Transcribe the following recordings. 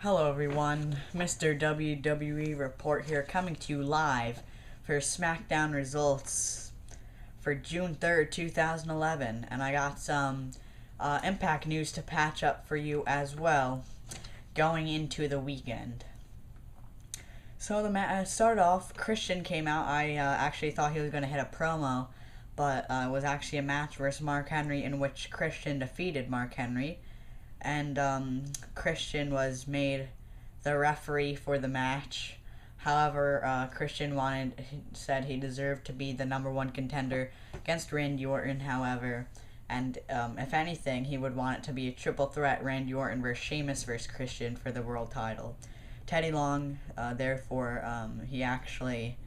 Hello everyone, Mr. WWE Report here, coming to you live for Smackdown Results for June 3rd, 2011, and I got some Impact news to patch up for you as well, going into the weekend. So the start off, Christian came out. I actually thought he was going to hit a promo, but it was actually a match versus Mark Henry in which Christian defeated Mark Henry. And Christian was made the referee for the match. However, Christian said he deserved to be the #1 contender against Randy Orton, however. And if anything, he would want it to be a triple threat, Randy Orton versus Sheamus versus Christian for the world title. Teddy Long, therefore, he actually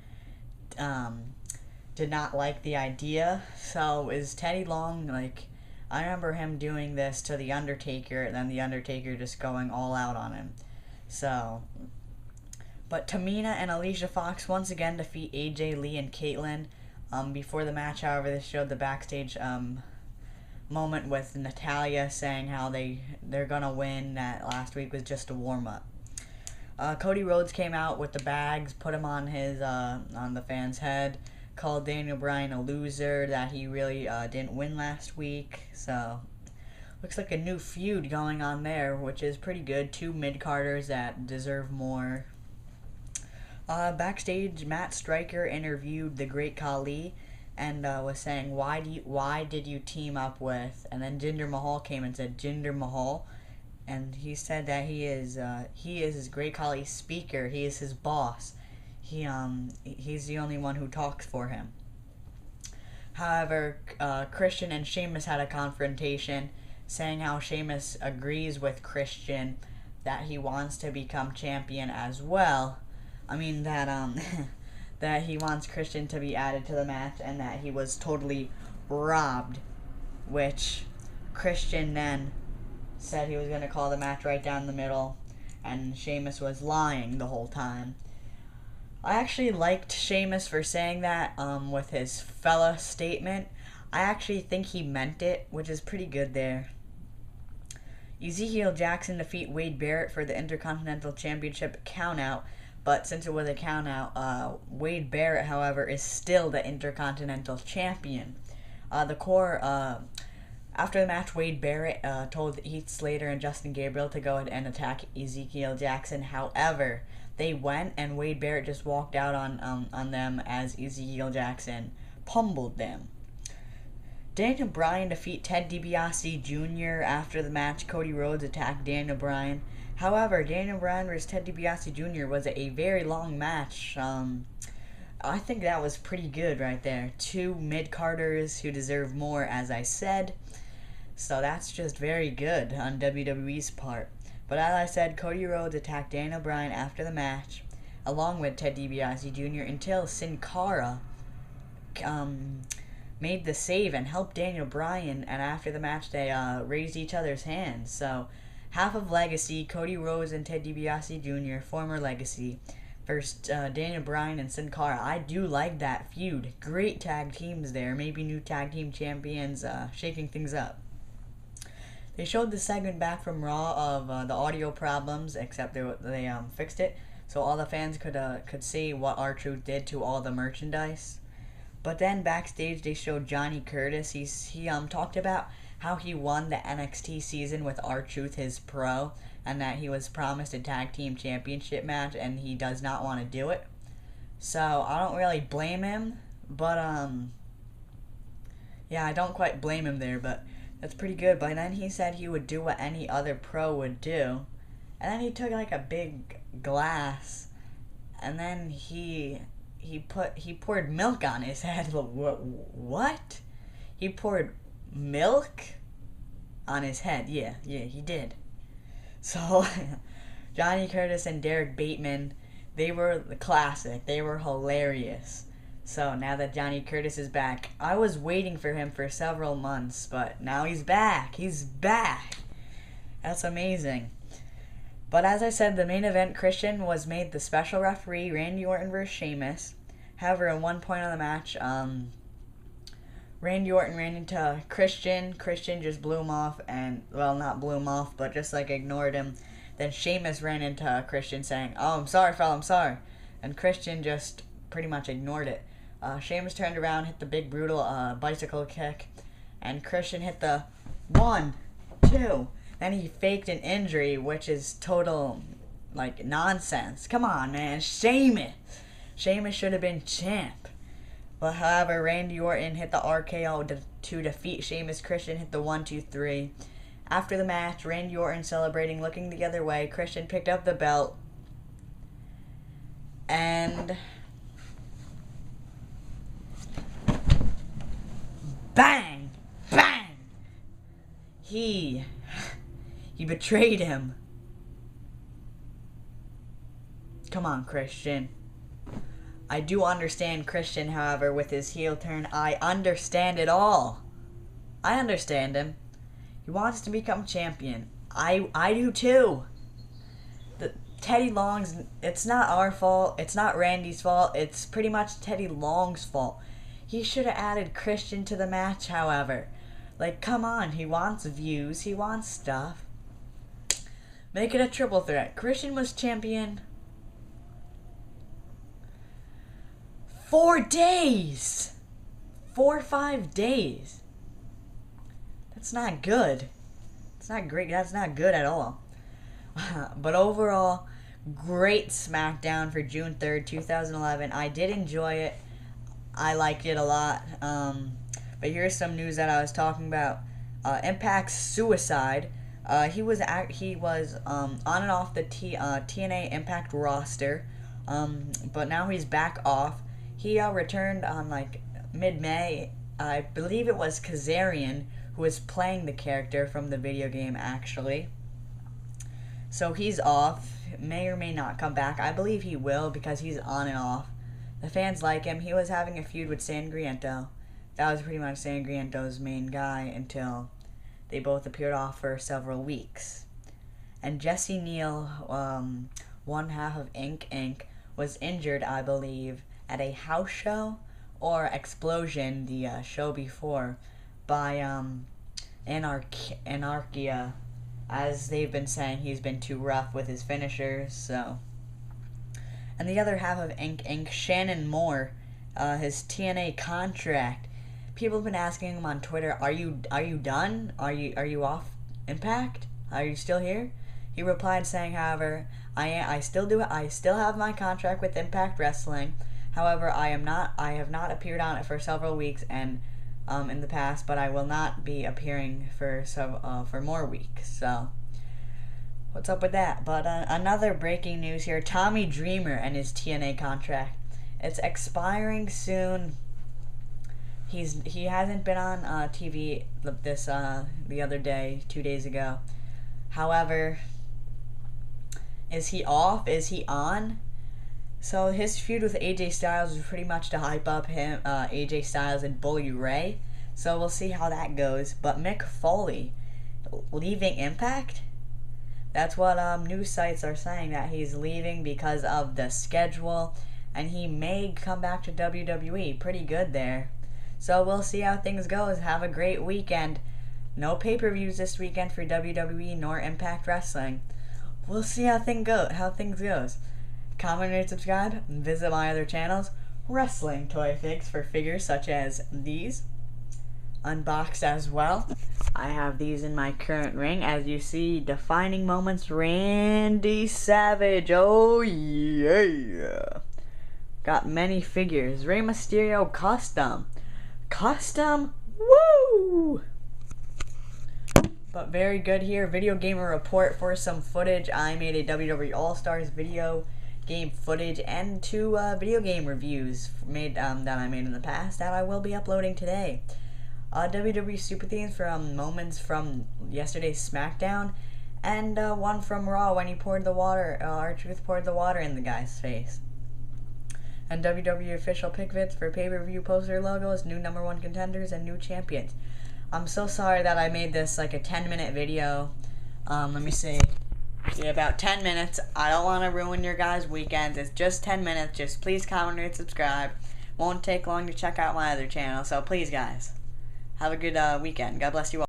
did not like the idea. So is Teddy Long like... I remember him doing this to The Undertaker, and then The Undertaker just going all out on him. So, but Tamina and Alicia Fox once again defeat AJ Lee and Kaitlyn. Before the match, however, they showed the backstage moment with Natalya saying how they're gonna win. That last week was just a warm up. Cody Rhodes came out with the bags, put him on his on the fan's head. Called Daniel Bryan a loser, that he really didn't win last week. So, looks like a new feud going on there, which is pretty good. Two mid-carders that deserve more. Backstage, Matt Striker interviewed the Great Khali and was saying, why did you team up with? And then Jinder Mahal came and said, Jinder Mahal. And he said that he is his Great Khali's speaker. He is his boss. He's the only one who talks for him. However, Christian and Sheamus had a confrontation, saying how Sheamus agrees with Christian that he wants to become champion as well. I mean that that he wants Christian to be added to the match, and that he was totally robbed, which Christian then said he was going to call the match right down the middle, and Sheamus was lying the whole time. I actually liked Sheamus for saying that with his fella statement. I actually think he meant it, which is pretty good there. Ezekiel Jackson defeat Wade Barrett for the Intercontinental Championship countout, but since it was a countout, Wade Barrett, however, is still the Intercontinental Champion. After the match, Wade Barrett told Heath, Slater, and Justin Gabriel to go ahead and attack Ezekiel Jackson. However, they went, and Wade Barrett just walked out on them as Ezekiel Jackson pummeled them. Daniel Bryan defeat Ted DiBiase Jr. After the match, Cody Rhodes attacked Daniel Bryan. However, Daniel Bryan versus Ted DiBiase Jr. was a very long match. I think that was pretty good right there. Two mid-carders who deserve more, as I said. So that's just very good on WWE's part. But as I said, Cody Rhodes attacked Daniel Bryan after the match, along with Ted DiBiase Jr., until Cara made the save and helped Daniel Bryan, and after the match they raised each other's hands. So, half of Legacy, Cody Rhodes and Ted DiBiase Jr., former Legacy, versus Daniel Bryan and Sin Cara. I do like that feud. Great tag teams there. Maybe new tag team champions, shaking things up. They showed the segment back from Raw of the audio problems, except they fixed it, so all the fans could see what R-Truth did to all the merchandise. But then backstage they showed Johnny Curtis. He talked about how he won the NXT season with R-Truth, his pro, and that he was promised a tag team championship match, and he does not want to do it. So I don't really blame him, but yeah, I don't quite blame him there, but that's pretty good. But then he said he would do what any other pro would do. And then he took like a big glass, and then he poured milk on his head. What? He poured milk on his head. Yeah, he did. So Johnny Curtis and Derek Bateman, they were the classic. They were hilarious. So now that Johnny Curtis is back, I was waiting for him for several months, but now he's back. He's back. That's amazing. But as I said, the main event, Christian was made the special referee, Randy Orton versus Sheamus. However, at one point on the match, Randy Orton ran into Christian. Christian just blew him off, and, well, not blew him off, but just, like, ignored him. Then Sheamus ran into Christian saying, "Oh, I'm sorry, fella, I'm sorry." And Christian just pretty much ignored it. Sheamus turned around, hit the big brutal bicycle kick, and Christian hit the 1, 2. Then he faked an injury, which is total, nonsense. Come on, man. Sheamus should have been champ. But however, Randy Orton hit the RKO to defeat Sheamus. Christian hit the 1, 2, 3. After the match, Randy Orton celebrating, looking the other way. Christian picked up the belt. And bang! Bang! He betrayed him. Come on, Christian. I do understand Christian, however, with his heel turn. I understand it all. I understand him. He wants to become champion. I do too. Teddy Long's, it's not our fault. It's not Randy's fault. It's pretty much Teddy Long's fault. He should have added Christian to the match, however. Come on. He wants views. He wants stuff. Make it a triple threat. Christian was champion 4 days. 4 or 5 days. That's not good. It's not great. That's not good at all. But overall, great SmackDown for June 3rd, 2011. I did enjoy it. I liked it a lot. But here's some news that I was talking about. Impact's Suicide. He was on and off the TNA Impact roster. But now he's back off. He returned on mid-May. I believe it was Kazarian who was playing the character from the video game, actually. So he's off. May or may not come back. I believe he will because he's on and off. The fans like him. He was having a feud with Sangriento. That was pretty much Sangriento's main guy until they both appeared off for several weeks. And Jesse Neal, one half of Inc., was injured, I believe, at a house show or Explosion, the show before, by Anarchia. As they've been saying, he's been too rough with his finishers, so. And the other half of Inc., Shannon Moore, his TNA contract. People have been asking him on Twitter, are you done? Are you off Impact? Are you still here? He replied saying, however, I still have my contract with Impact Wrestling. However, I have not appeared on it for several weeks and in the past, but I will not be appearing for more weeks. So, what's up with that? But another breaking news here: Tommy Dreamer and his TNA contract. It's expiring soon. He hasn't been on TV the other day, 2 days ago. However, is he off? Is he on? So his feud with AJ Styles was pretty much to hype up him, AJ Styles and Bully Ray. So we'll see how that goes. But Mick Foley leaving Impact? That's what news sites are saying, that he's leaving because of the schedule, and he may come back to WWE. Pretty good there. So we'll see how things goes. Have a great weekend. No pay-per-views this weekend for WWE nor Impact Wrestling. We'll see how things goes. Comment, rate, subscribe, and visit my other channels. Wrestling toy figs for figures such as these. Unboxed as well. I have these in my current ring. As you see, Defining Moments, Randy Savage. Oh yeah. Got many figures. Rey Mysterio custom. Custom? Woo! But very good here. Video Gamer Report for some footage. I made a WWE All-Stars video game footage and 2 video game reviews that I made in the past that I will be uploading today. WWE Super Themes from moments from yesterday's SmackDown, and one from Raw when he poured the water, R-Truth poured the water in the guy's face. And WWE official pick vids for pay-per-view poster logos, new #1 contenders, and new champions. I'm so sorry that I made this like a 10-minute video. Let me see. Yeah, about 10 minutes. I don't want to ruin your guys' weekends. It's just 10 minutes. Just please comment, rate, subscribe. Won't take long to check out my other channel. So please, guys, have a good weekend. God bless you all.